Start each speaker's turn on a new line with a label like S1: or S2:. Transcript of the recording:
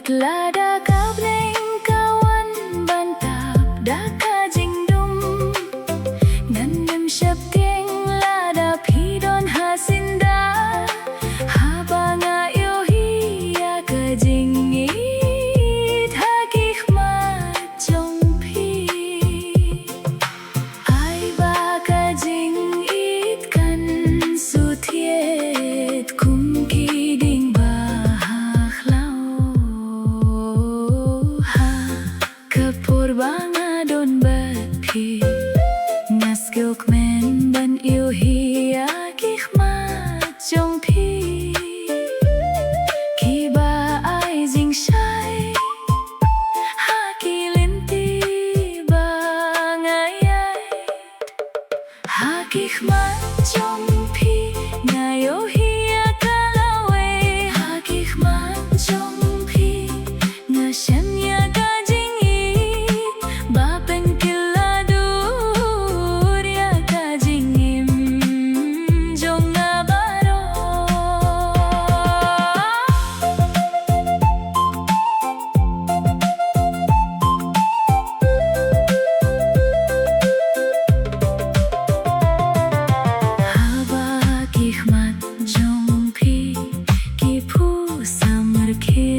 S1: lada kabling kawan bantap daka jingdum ngandem syapting lada pidon hasinda habanga yohiya ke jingïid haki Khmat Jong Phi ai ba ka jingïid kan su thiet kum ki ding ba banga don bat phi sngewthuh ban yêu hiya ki Khmat Jong Phi ki ba ai jing shai ha ki lên ti ba ngài ha ki Khmat Jong Phi ngài yêu hiya kalawe ha ki Khmat Jong Phi ngài Shem Khmat Jong Phi ki phu samar khe